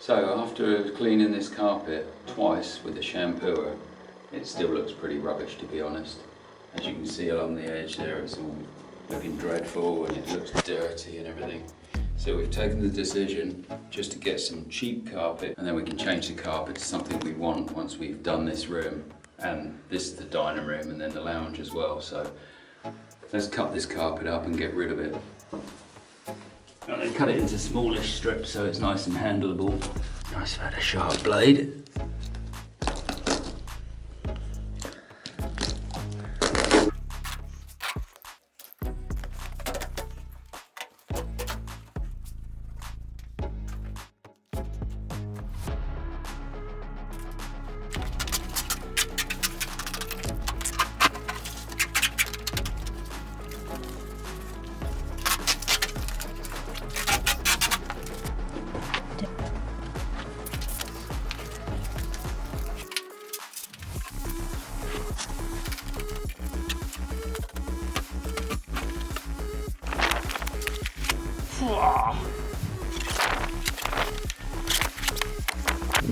So after cleaning this carpet twice with the shampooer, it still looks pretty rubbish, to be honest. As you can see along the edge there, it's all looking dreadful and it looks dirty and everything. So we've taken the decision just to get some cheap carpet, and then we can change the carpet to something we want once we've done this room. And this is the dining room and then the lounge as well. So let's cut this carpet up and get rid of it. I'm going to cut it into smallish strips so it's nice and handleable. Nice fat sharp blade.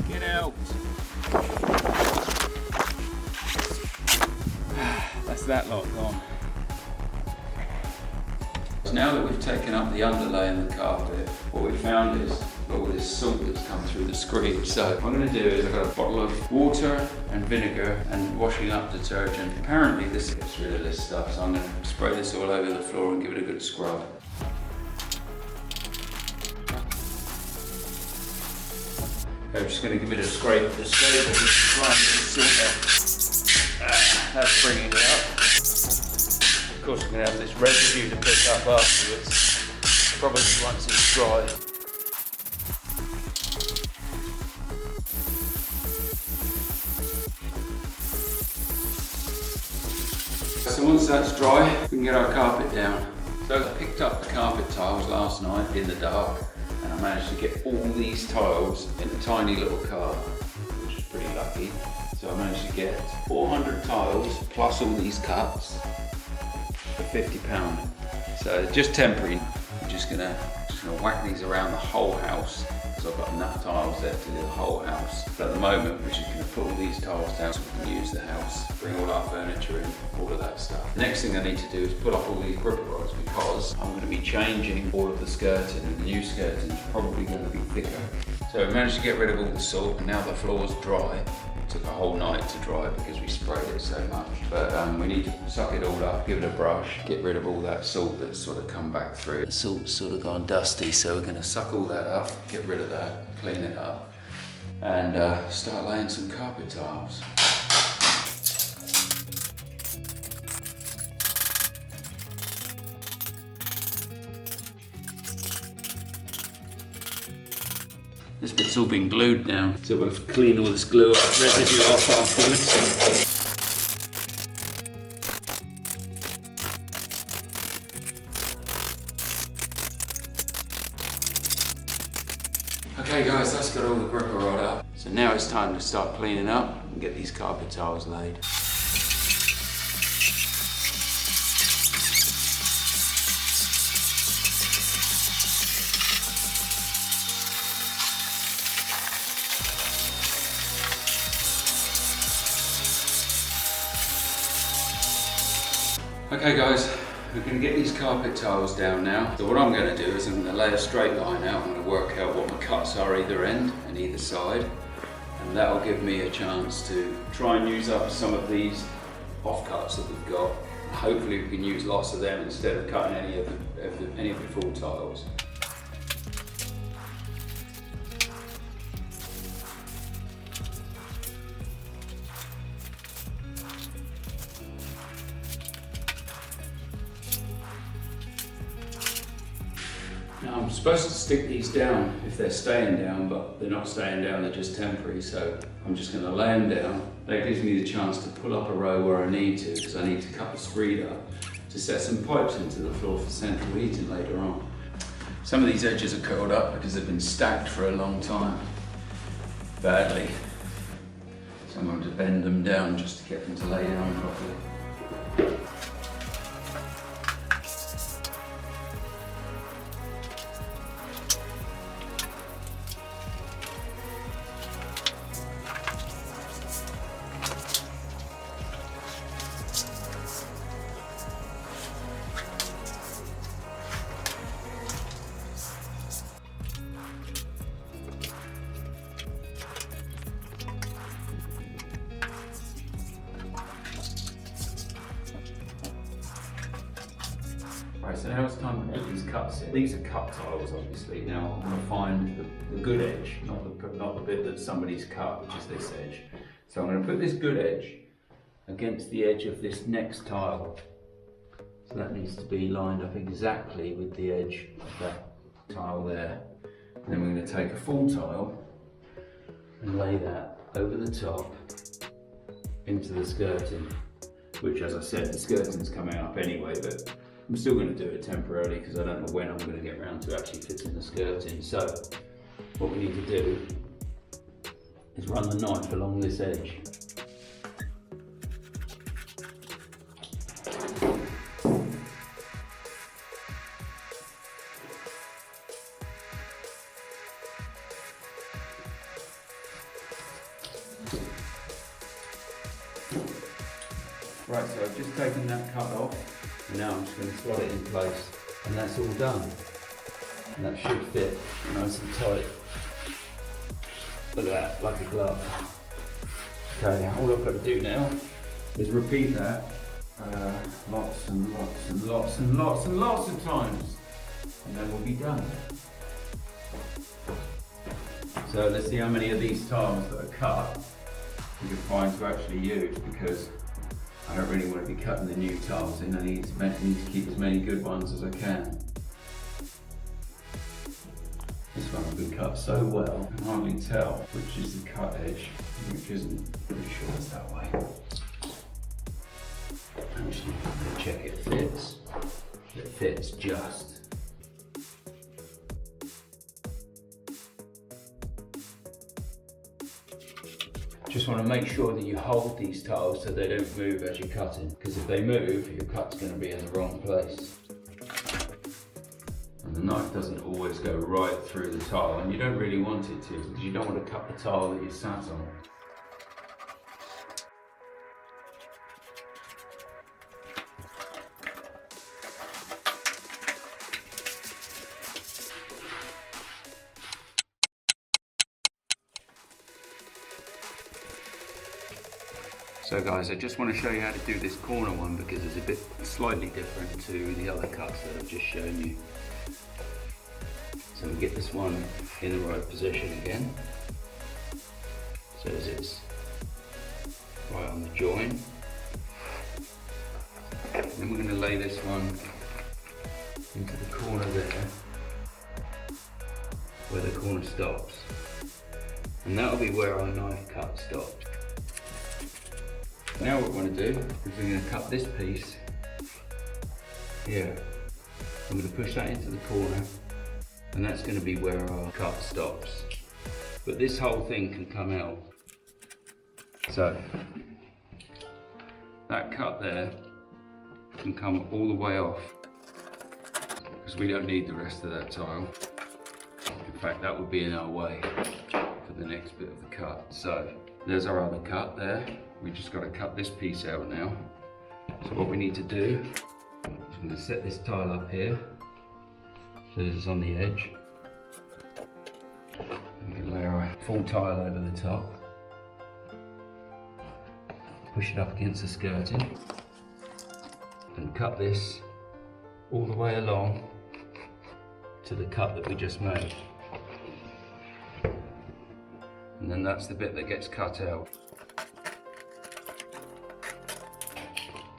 Get out. That's that lot gone. Now that we've taken up the underlay in the carpet, what we found is all this salt that's come through the screen. So what I'm going to do is I've got a bottle of water and vinegar and washing up detergent. Apparently this gets rid of this stuff, so I'm going to spray this all over the floor and give it a good scrub. I'm just going to give it a scrape with the scraper just to try and get the salt out. That's bringing it up. Of course, we're going to have this residue to pick up afterwards, probably once it's dry. So once that's dry, we can get our carpet down. So I picked up the carpet tiles last night in the dark, and I managed to get all these tiles in a tiny little car, which is pretty lucky. So I managed to get 400 tiles plus all these cuts for £50. So just temporary. I'm just gonna whack these around the whole house, because I've got enough tiles there to do the whole house. But at the moment, we're just gonna put all these tiles down so we can use the house, bring all our furniture in, all of that stuff. The next thing I need to do is put up all these gripper rods, because I'm gonna be changing all of the skirting, and the new skirting is probably gonna be thicker. So we managed to get rid of all the salt, and now the floor's dry. It took a whole night to dry because we sprayed it so much. But we need to suck it all up, give it a brush, get rid of all that salt that's sort of come back through. The salt's sort of gone dusty, so we're gonna suck all that up, get rid of that, clean it up, and start laying some carpet tiles. This bit's all been glued now, so we'll clean all this glue up, residue off afterwards. Okay guys, that's got all the gripper rod up. So now it's time to start cleaning up and get these carpet tiles laid. Okay guys, we're going to get these carpet tiles down now. So what I'm going to do is I'm going to lay a straight line out. I'm going to work out what my cuts are either end and either side. And that'll give me a chance to try and use up some of these offcuts that we've got. Hopefully we can use lots of them instead of cutting any of the full tiles. Now I'm supposed to stick these down if they're staying down, but they're not staying down, they're just temporary, so I'm just going to lay them down. That gives me the chance to pull up a row where I need to, because I need to cut the screed up to set some pipes into the floor for central heating later on. Some of these edges are curled up because they've been stacked for a long time, badly. So I'm going to bend them down just to get them to lay down properly. Right, so now it's time to put these cuts in. These are cut tiles, obviously. Now I'm going to find the good edge, not the bit that somebody's cut, which is this edge. So I'm going to put this good edge against the edge of this next tile. So that needs to be lined up exactly with the edge of that tile there. And then we're going to take a full tile and lay that over the top into the skirting, which, as I said, the skirting's coming up anyway, but I'm still going to do it temporarily because I don't know when I'm going to get around to actually fitting the skirting. So what we need to do is run the knife along this edge. Right, so I've just taken that cut off, and now I'm just going to slot it in place, and that's all done. And that should fit nice and tight. Look at that, like a glove. Okay, all I've got to do now is repeat that lots and lots and lots and lots and lots of times, and then we'll be done. So let's see how many of these tiles that are cut we can find to actually use, because I don't really want to be cutting the new tiles in. I need to keep as many good ones as I can. This one has been cut so well, I can hardly tell which is the cut edge, which isn't. Pretty sure it's that way. Actually, I'm going to check it fits. It fits just. Just want to make sure that you hold these tiles so they don't move as you're cutting, because if they move, your cut's going to be in the wrong place. And the knife doesn't always go right through the tile, and you don't really want it to, because you don't want to cut the tile that you sat on. So guys, I just want to show you how to do this corner one, because it's a bit slightly different to the other cuts that I've just shown you. So we get this one in the right position again, so as it's right on the join. Then we're going to lay this one into the corner there, where the corner stops. And that'll be where our knife cut stops. Now what we're going to do is we're going to cut this piece here. I'm going to push that into the corner, and that's going to be where our cut stops. But this whole thing can come out. So that cut there can come all the way off, because we don't need the rest of that tile. In fact, that would be in our way for the next bit of the cut. So there's our other cut there. We just got to cut this piece out now. So what we need to do is I'm going to set this tile up here, so this is on the edge. We can lay our full tile over the top, push it up against the skirting, and cut this all the way along to the cut that we just made. And then that's the bit that gets cut out.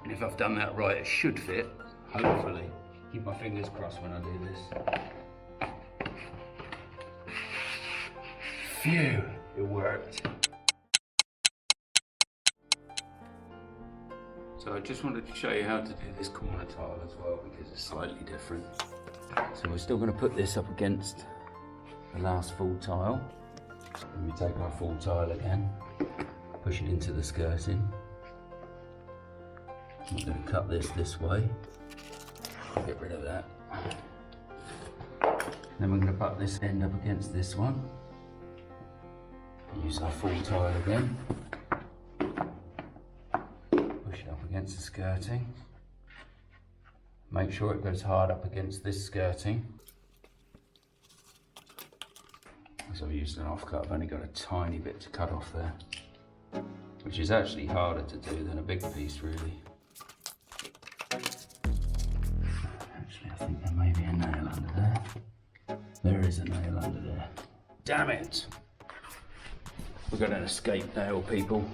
And if I've done that right, it should fit, hopefully. Keep my fingers crossed when I do this. Phew, it worked. So I just wanted to show you how to do this corner tile as well, because it's slightly different. So we're still going to put this up against the last full tile. And we take our full tile again, push it into the skirting. I'm going to cut this way, get rid of that. Then we're going to butt this end up against this one. Use our full tile again. Push it up against the skirting. Make sure it goes hard up against this skirting. As I've used an offcut, I've only got a tiny bit to cut off there, which is actually harder to do than a big piece, really. Damn it! We've got an escape nail, people.